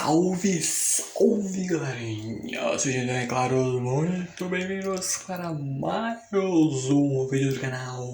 Salve, salve galerinha! Sejam, é claro, muito bem-vindos para mais um vídeo do canal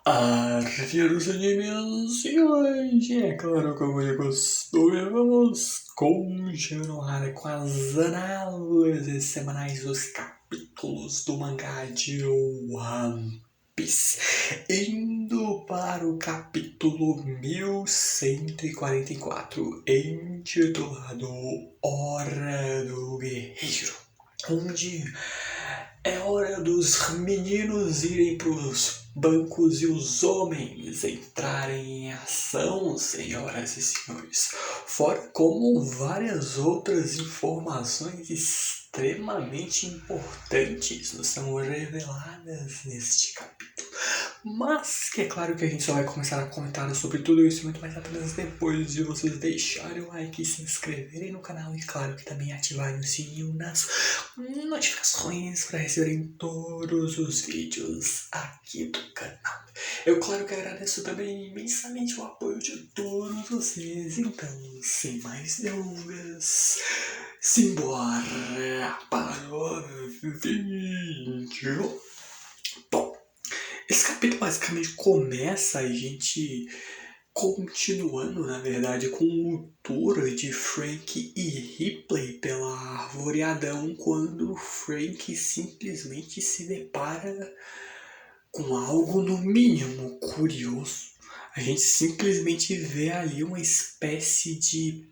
Arte dos Animes. E hoje, é claro, como de costume, vamos continuar com as análises semanais dos capítulos do mangá de One Piece, indo para o capítulo 1144, intitulado Hora do Guerreiro, onde é hora dos meninos irem para os bancos e os homens entrarem em ação, senhoras e senhores. Fora como várias outras informações extremamente importantes nos são reveladas neste capítulo. Mas que é claro que a gente só vai começar a comentar sobre tudo isso muito mais apenas depois de vocês deixarem o like, se inscreverem no canal e claro que também ativarem o sininho nas notificações para receberem todos os vídeos aqui do canal. Eu claro que agradeço também imensamente o apoio de todos vocês, então sem mais delongas, simbora para o vídeo. Bom, esse capítulo basicamente começa a gente continuando, na verdade, com o tour de Frank e Ripley pela Árvore Adão, quando Frank simplesmente se depara com algo no mínimo curioso. A gente simplesmente vê ali uma espécie de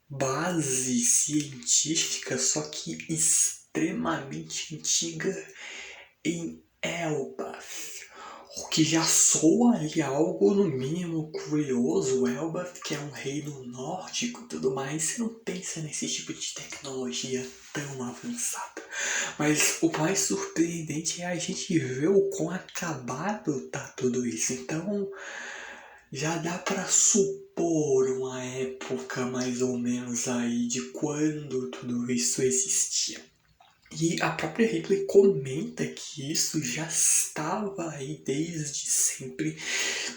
base científica, só que extremamente antiga, em Elbaf. O que já soa ali algo no mínimo curioso. Elbaf, que é um reino nórdico e tudo mais, você não pensa nesse tipo de tecnologia tão avançada. Mas o mais surpreendente é a gente ver o quão acabado tá tudo isso. Então já dá para supor uma época mais ou menos aí de quando tudo isso existia. E a própria Ripley comenta que isso já estava aí desde sempre,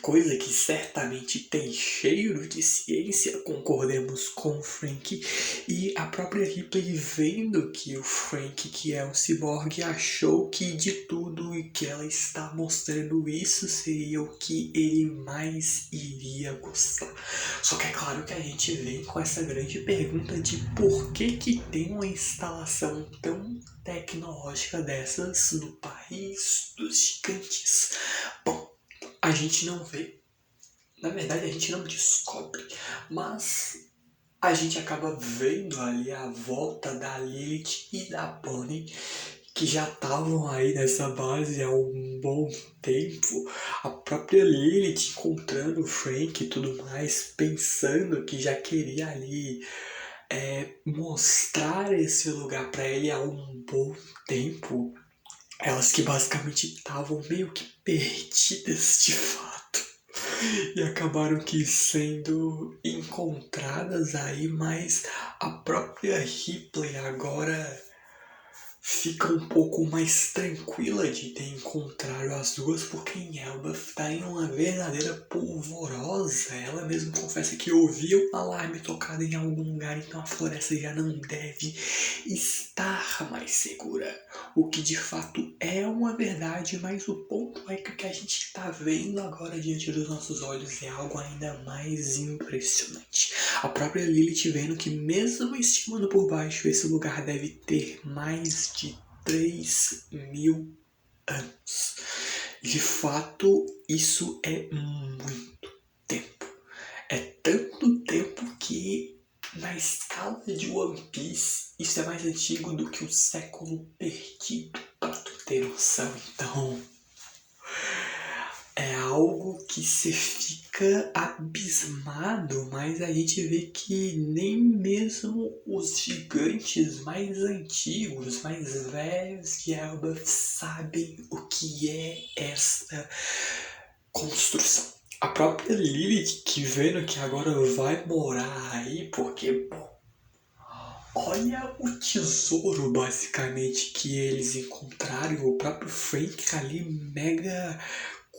coisa que certamente tem cheiro de ciência, concordemos com o Frank. E a própria Ripley, vendo que o Frank, que é um ciborgue, achou que de tudo e que ela está mostrando isso seria o que ele mais iria gostar. Só que é claro que a gente vem com essa grande pergunta de por que tem uma instalação tão tecnológica dessas no país dos gigantes. Bom, a gente não vê, na verdade a gente não descobre, mas a gente acaba vendo ali a volta da Lilith e da Bonnie, que já estavam aí nessa base há um bom tempo. A própria Lilith encontrando o Frank e tudo mais, pensando que já queria ali mostrar esse lugar para ele há um bom tempo. Elas que basicamente estavam meio que perdidas de fato e acabaram que sendo encontradas aí, mas a própria Ripley agora fica um pouco mais tranquila de ter encontrado as duas, porque em Elbaf está em uma verdadeira polvorosa. Ela mesma confessa que ouviu um alarme tocado em algum lugar, então a floresta já não deve estar mais segura. O que de fato é uma verdade, mas o ponto é que o que a gente está vendo agora diante dos nossos olhos é algo ainda mais impressionante. A própria Lilith vendo que mesmo estimando por baixo, esse lugar deve ter mais de 3.000 anos. De fato, isso é muito tempo. É tanto tempo que, na escala de One Piece, isso é mais antigo do que o século perdido, pra tu ter noção. Então, é algo que você fica abismado, mas a gente vê que nem mesmo os gigantes mais antigos, mais velhos de Elbaf sabem o que é esta construção. A própria Lilith, que vendo que agora vai morar aí, porque, bom, olha o tesouro basicamente que eles encontraram, o próprio Frank ali mega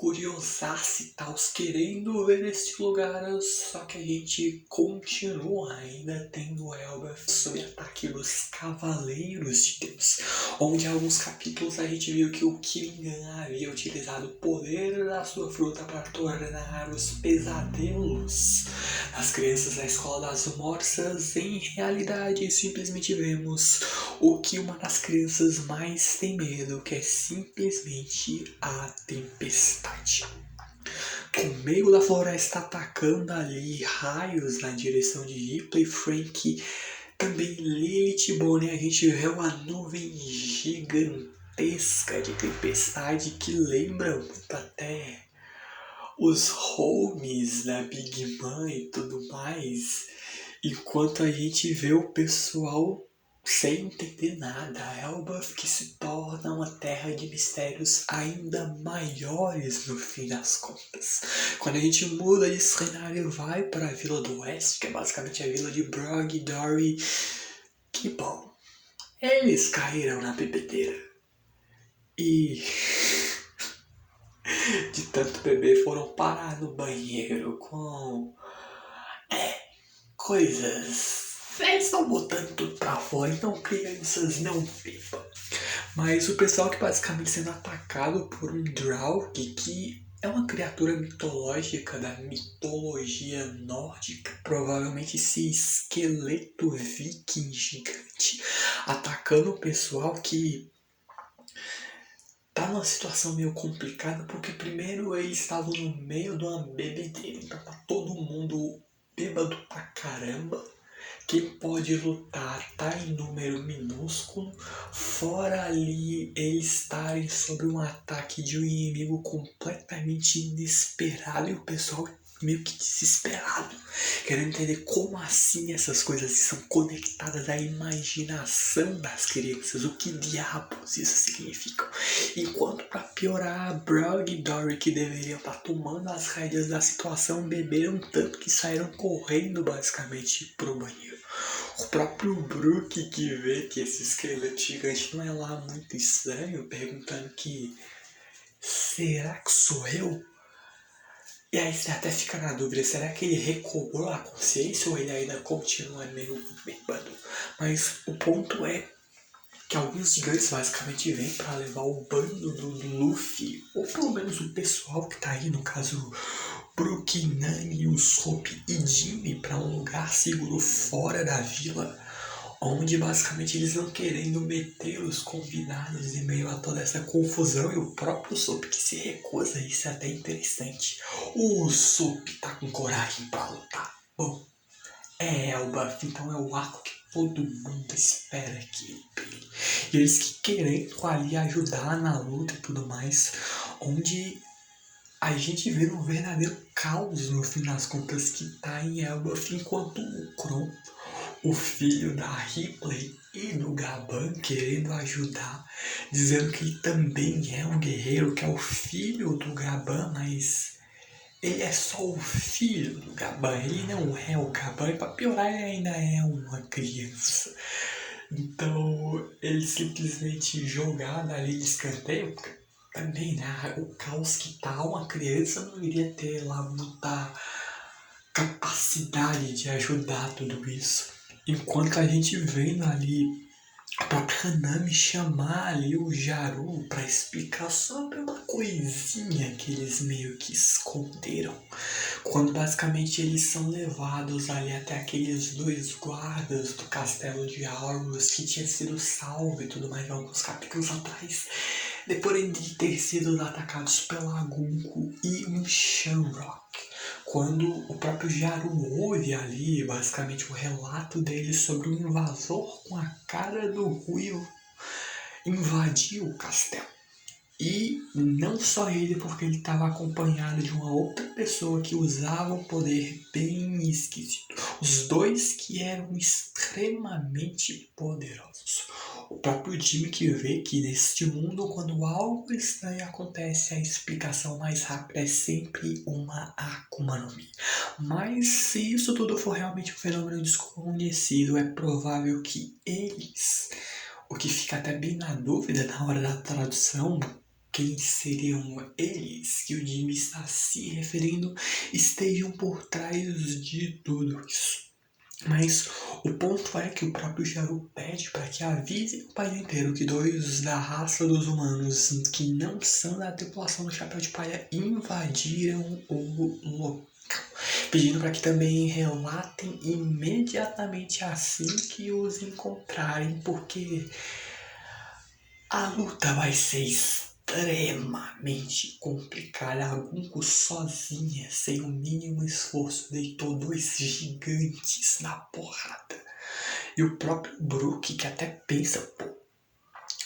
curiosasse e tal, querendo ver esse lugar, só que a gente continua ainda tendo Elbaf sob ataque dos Cavaleiros de Deus, onde em alguns capítulos a gente viu que o Killingham havia utilizado o poder da sua fruta para tornar os pesadelos das crianças da Escola das Morsas em realidade. Simplesmente vemos o que uma das crianças mais tem medo, que é simplesmente a tempestade. No meio da floresta atacando ali raios na direção de Ripley, Frank, também Lilith e Bonnie, a gente vê uma nuvem gigantesca de tempestade que lembra muito até os homes da Big Mom e tudo mais, enquanto a gente vê o pessoal sem entender nada. Elbaf que se torna uma terra de mistérios ainda maiores no fim das contas. Quando a gente muda de cenário e vai para a Vila do Oeste, que é basicamente a vila de Brog e Dory, que bom, eles caíram na bebedeira. E de tanto beber foram parar no banheiro com coisas. Eles estão botando tudo pra fora, então crianças não bebam. Mas o pessoal que basicamente sendo atacado por um Draug, que é uma criatura mitológica da mitologia nórdica, provavelmente esse esqueleto viking gigante, atacando o pessoal que tá numa situação meio complicada, porque primeiro eles estavam no meio de uma bebedeira, então tá todo mundo bêbado pra caramba. Quem pode lutar tá em número minúsculo, fora ali eles estarem sob um ataque de um inimigo completamente inesperado e o pessoal meio que desesperado, querendo entender como assim essas coisas são conectadas à imaginação das crianças, o que diabos isso significa. Enquanto para piorar, Brog e Dory, que deveriam estar tomando as rédeas da situação, beberam tanto que saíram correndo basicamente pro banheiro. O próprio Brook, que vê que esse esqueleto gigante não é lá muito estranho, perguntando que será que sou eu? E aí você até fica na dúvida, será que ele recobrou a consciência ou ele ainda continua meio bêbado? Mas o ponto é que alguns gigantes basicamente vêm para levar o bando do Luffy, ou pelo menos o pessoal que tá aí, no caso Brook, Nami, Usopp e Jimmy, para um lugar seguro fora da vila, onde basicamente eles não querendo meter os convidados em meio a toda essa confusão, e o próprio Usopp que se recusa. Isso é até interessante. O Usopp tá com coragem para lutar. Bom, é Elbaf, então é o arco que todo mundo espera que ele brilhe. E eles que querendo ali ajudar na luta e tudo mais, onde a gente vê um verdadeiro caos no fim das contas que tá em Elbaf, enquanto o Kron, o filho da Ripley e do Gaban, querendo ajudar, dizendo que ele também é um guerreiro, que é o filho do Gaban, mas ele é só o filho do Gaban, ele não é o Gaban, e pra piorar ele ainda é uma criança. Então ele simplesmente jogado ali de escanteio, porque também, né, o caos que tá, uma criança não iria ter lá muita capacidade de ajudar tudo isso. Enquanto a gente vendo ali a própria Nami chamar ali o Jaru para explicar sobre uma coisinha que eles meio que esconderam, quando basicamente eles são levados ali até aqueles dois guardas do castelo de Aurus que tinha sido salvo e tudo mais alguns capítulos atrás, depois de ter sido atacados pela Gunko e um Shamrock. Quando o próprio Jaru ouve ali, basicamente, o relato dele sobre um invasor com a cara do Ruivo invadiu o castelo. E não só ele, porque ele estava acompanhado de uma outra pessoa que usava um poder bem esquisito. Os dois que eram extremamente poderosos. O próprio Jimmy que vê que neste mundo, quando algo estranho acontece, a explicação mais rápida é sempre uma Akuma no Mi. Mas se isso tudo for realmente um fenômeno desconhecido, é provável que eles, o que fica até bem na dúvida na hora da tradução, quem seriam eles que o Jimmy está se referindo estejam por trás de tudo isso. Mas o ponto é que o próprio Jaru pede para que avise o país inteiro que dois da raça dos humanos que não são da tripulação do Chapéu de Palha invadiram o local, pedindo para que também relatem imediatamente assim que os encontrarem, porque a luta vai ser extremamente complicada. A Gunko sozinha, sem o mínimo esforço, deitou dois gigantes na porrada. E o próprio Brook, que até pensa, pô,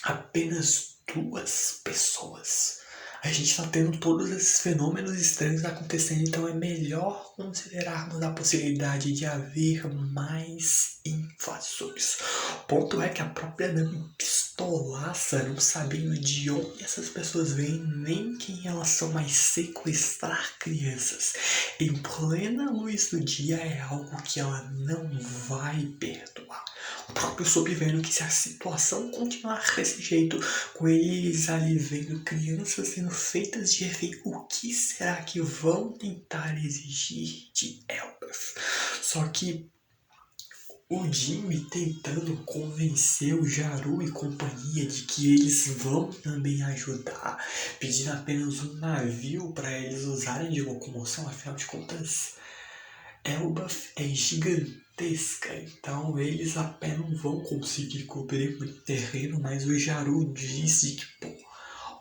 apenas duas pessoas. A gente está tendo todos esses fenômenos estranhos acontecendo, então é melhor considerarmos a possibilidade de haver mais invasores. O ponto é que a própria Nami pistolaça, não sabendo de onde essas pessoas vêm, nem quem elas são, mas sequestrar crianças em plena luz do dia é algo que ela não vai perdoar. O próprio Sop vendo que se a situação continuar desse jeito, com eles ali vendo crianças sendo feitas de refém, o que será que vão tentar exigir de Elbaf? Só que o Jimmy tentando convencer o Jaru e companhia de que eles vão também ajudar, pedindo apenas um navio para eles usarem de locomoção, afinal de contas, Elbaf é gigantesca, então eles apenas não vão conseguir cobrir o terreno, mas o Jaru disse que, pô,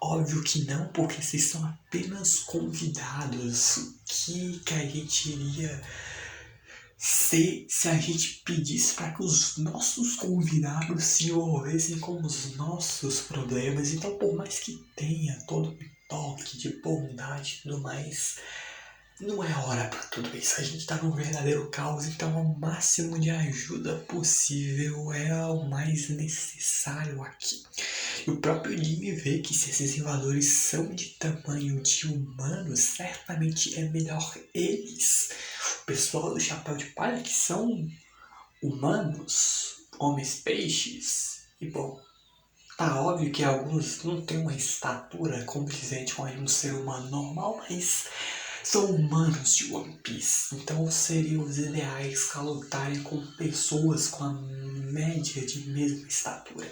óbvio que não, porque vocês são apenas convidados. O que a gente iria ser se a gente pedisse para que os nossos convidados se envolvessem com os nossos problemas? Então, por mais que tenha todo um toque de bondade e tudo mais, não é hora para tudo isso. A gente tá num verdadeiro caos, então o máximo de ajuda possível é o mais necessário aqui. E o próprio Jimmy vê que se esses invasores são de tamanho de humanos, certamente é melhor eles, o pessoal do Chapéu de Palha, que são humanos, homens-peixes, e bom, tá óbvio que alguns não têm uma estatura condizente com um ser humano normal, mas são humanos de One Piece, então seriam os ideais a lutarem com pessoas com a média de mesma estatura.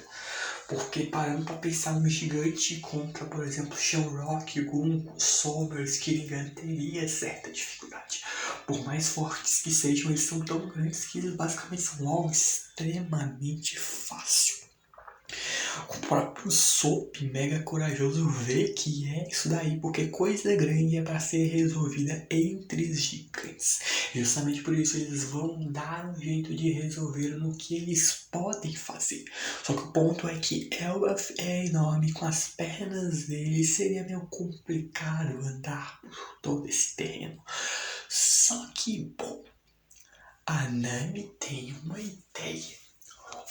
Porque parando pra pensar um gigante contra, por exemplo, Shamrock, Gunko, Somers, Kirigan teria certa dificuldade. Por mais fortes que sejam, eles são tão grandes que eles basicamente são algo extremamente fácil. O próprio Sop, mega corajoso, vê que é isso daí, porque coisa grande é para ser resolvida entre os gigantes. E justamente por isso eles vão dar um jeito de resolver no que eles podem fazer. Só que o ponto é que Elbaf é enorme, com as pernas dele seria meio complicado andar por todo esse terreno. Só que, bom, a Nami tem uma ideia.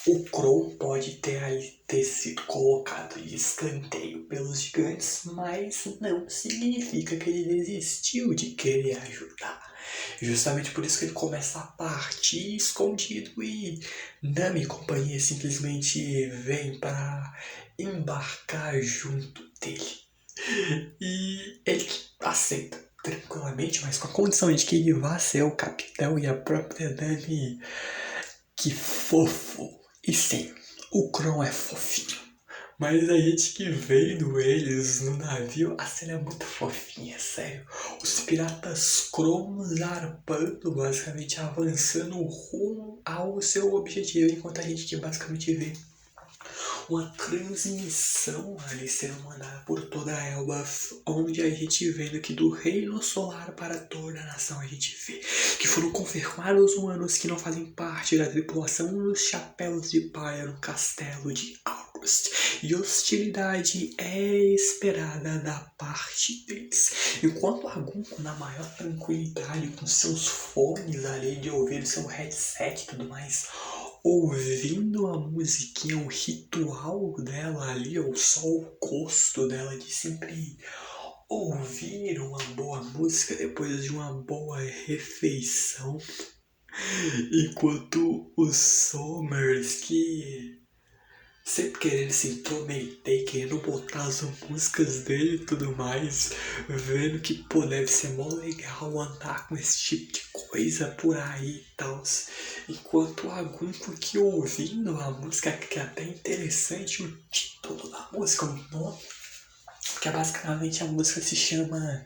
O Crow pode ter sido colocado de escanteio pelos gigantes, mas não significa que ele desistiu de querer ajudar. Justamente por isso que ele começa a partir escondido e Nami e companhia simplesmente vem para embarcar junto dele. E ele aceita tranquilamente, mas com a condição de que ele vá ser o capitão e a própria Nami. Que fofo! E sim, o Kron é fofinho. Mas a gente que vendo eles no navio, a cena é muito fofinha, sério. Os piratas Krons arpando, basicamente avançando rumo ao seu objetivo, enquanto a gente que basicamente vê uma transmissão ali sendo mandada por toda a Elbaf, onde a gente vendo que do reino solar para toda a nação a gente vê que foram confirmados humanos que não fazem parte da tripulação dos Chapéus de Palha no castelo de August. E hostilidade é esperada da parte deles. Enquanto a Gunko, na maior tranquilidade, com seus fones ali de ouvir, seu headset e tudo mais, ouvindo a musiquinha, o ritual dela ali, ou só o gosto dela de sempre ouvir uma boa música depois de uma boa refeição. Enquanto os Somers, que sempre querendo se intrometer, querendo botar as músicas dele e tudo mais, vendo que, pô, deve ser mó legal andar com esse tipo de coisa por aí e tal. Enquanto algum que ouvindo a música, que é até interessante o título da música, o nome, porque basicamente a música se chama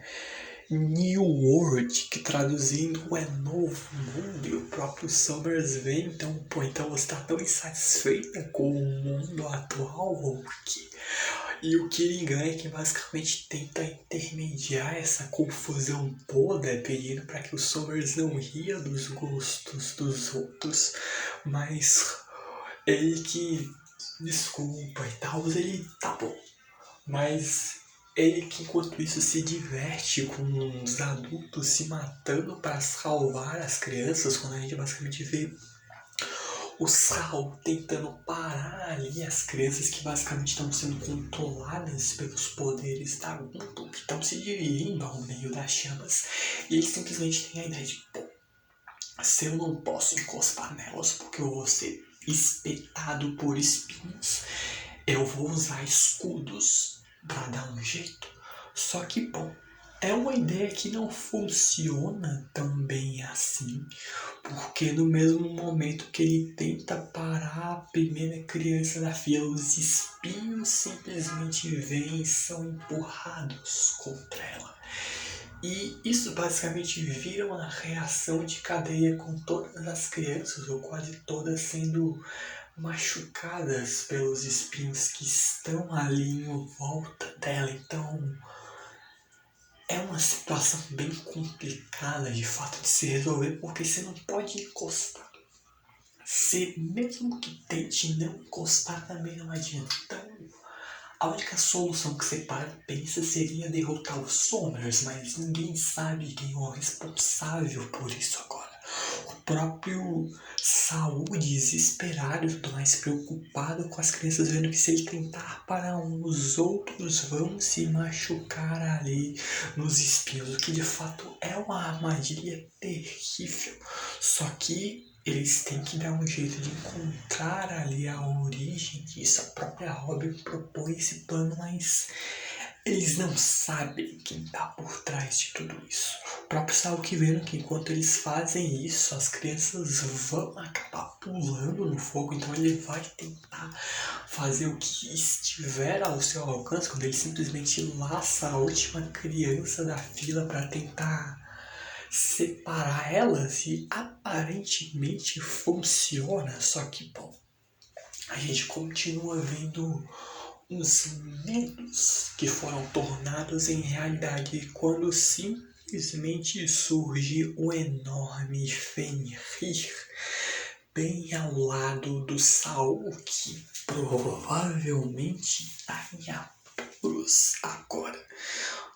New World, que traduzindo é novo mundo, e o próprio Summers vem, então, pô, então você tá tão insatisfeita com o mundo atual, ou que... E o Kirigan é que basicamente tenta intermediar essa confusão toda, pedindo para que o Summers não ria dos gostos dos outros, mas ele que desculpa e tal, ele tá bom. Mas ele que enquanto isso se diverte com os adultos se matando para salvar as crianças, quando a gente basicamente vê o Sal tentando parar ali as crianças que basicamente estão sendo controladas pelos poderes da Ubuntu, que estão se dirigindo ao meio das chamas, e ele simplesmente tem a ideia de, pô, se eu não posso encostar nelas porque eu vou ser espetado por espinhos, eu vou usar escudos para dar um jeito. Só que, bom, é uma ideia que não funciona tão bem assim, porque no mesmo momento que ele tenta parar a primeira criança da fila, os espinhos simplesmente vêm e são empurrados contra ela. E isso basicamente vira uma reação de cadeia com todas as crianças, ou quase todas, sendo machucadas pelos espinhos que estão ali em volta dela. Então é uma situação bem complicada de fato de se resolver, porque você não pode encostar. Você mesmo que tente não encostar também não adianta. Então a única solução que você pensa seria derrotar os Sommers, mas ninguém sabe quem é o responsável por isso agora. O próprio Saul, desesperado, tudo mais preocupado com as crianças, vendo que se ele tentar parar um, os outros vão se machucar ali nos espinhos, o que de fato é uma armadilha terrível. Só que eles têm que dar um jeito de encontrar ali a origem disso. A própria Robin propõe esse plano, mas eles não sabem quem está por trás de tudo isso. O próprio Saul que vendo que enquanto eles fazem isso, as crianças vão acabar pulando no fogo, então ele vai tentar fazer o que estiver ao seu alcance, quando ele simplesmente laça a última criança da fila para tentar separar elas, e aparentemente funciona, só que, bom, a gente continua vendo uns medos que foram tornados em realidade quando simplesmente surge o enorme Fenrir bem ao lado do Saul, que provavelmente está em apuros agora.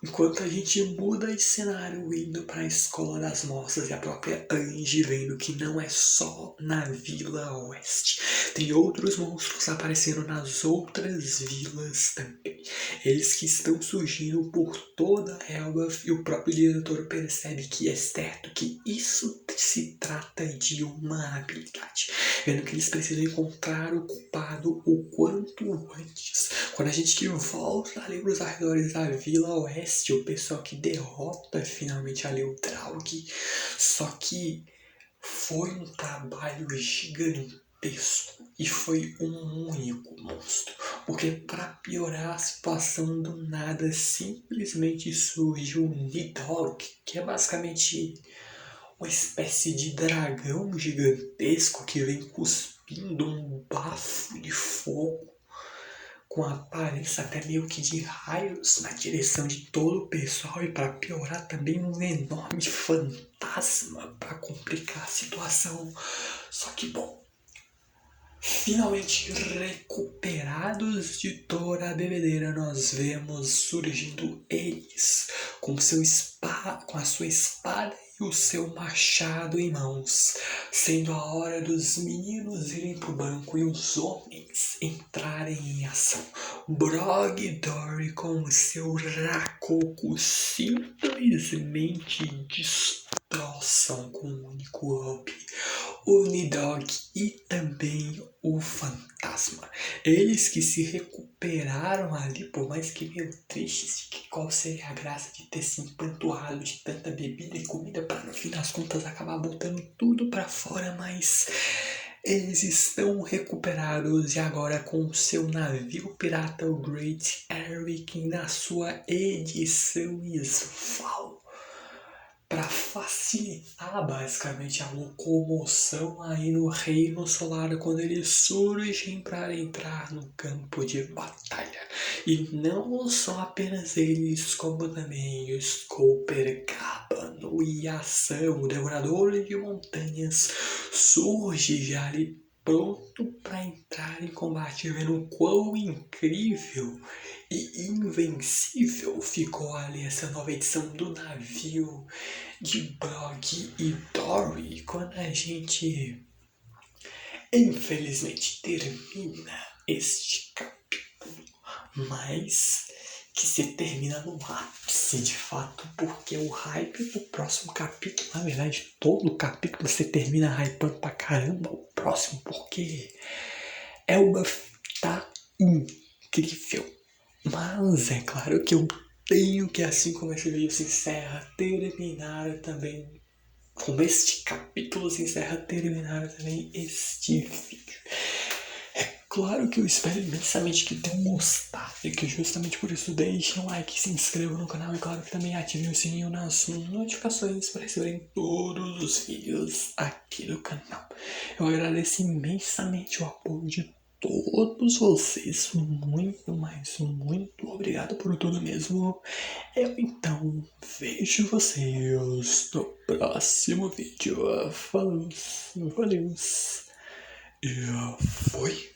Enquanto a gente muda de cenário indo para a Escola das Moças, e a própria Angie vendo que não é só na Vila Oeste. Tem outros monstros aparecendo nas outras vilas também. Eles que estão surgindo por toda a Elbaf, e o próprio diretor percebe que é certo que isso se trata de uma habilidade. Vendo que eles precisam encontrar o culpado o quanto antes. Quando a gente que volta ali para os arredores da Vila Oeste, o pessoal que derrota finalmente ali o Draug. Só que foi um trabalho gigantesco e foi um único monstro. Porque para piorar a situação do nada, simplesmente surge o Nidhogg, que é basicamente uma espécie de dragão gigantesco que vem cuspindo um bafo de fogo, com a aparência até meio que de raios na direção de todo o pessoal, e para piorar também um enorme fantasma para complicar a situação. Só que, bom, finalmente recuperados de toda a bebedeira, nós vemos surgindo eles com a sua espada e o seu machado em mãos, sendo a hora dos meninos irem pro banco e os homens entrarem em ação. Brog e Dory com o seu Rakoku simplesmente destroçam com um único golpe o Nidhogg e também o fantasma. fantasma. Eles que se recuperaram ali, por mais que meio tristes, de que qual seria a graça de ter se empanturrado de tanta bebida e comida para no fim das contas acabar botando tudo para fora, mas eles estão recuperados e agora com o seu navio pirata, o Great Eric, na sua edição Sval, para facilitar basicamente a locomoção aí no Reino Solar quando eles surgem para entrar no campo de batalha. E não só apenas eles, como também o Scooper, Gaban, o Yasan, o Devorador de Montanhas, surge já ali pronto para entrar em combate, vendo quão incrível e invencível ficou ali essa nova edição do navio de Brog e Dory quando a gente infelizmente termina este capítulo, mas que se termina no ápice de fato, porque o hype do próximo capítulo, na verdade todo o capítulo você termina hypando pra caramba o próximo, porque Elbaf tá incrível. Mas é claro que eu tenho que, assim como esse vídeo se encerra, terminar também, como este capítulo se encerra, terminar também este vídeo. É claro que eu espero imensamente que tenham gostado e que justamente por isso deixem um like, se inscrevam no canal e claro que também ativem o sininho nas notificações para receberem todos os vídeos aqui do canal. Eu agradeço imensamente o apoio de todos vocês, muito, mas muito obrigado por tudo mesmo. Eu então vejo vocês no próximo vídeo. Falou, valeu e fui.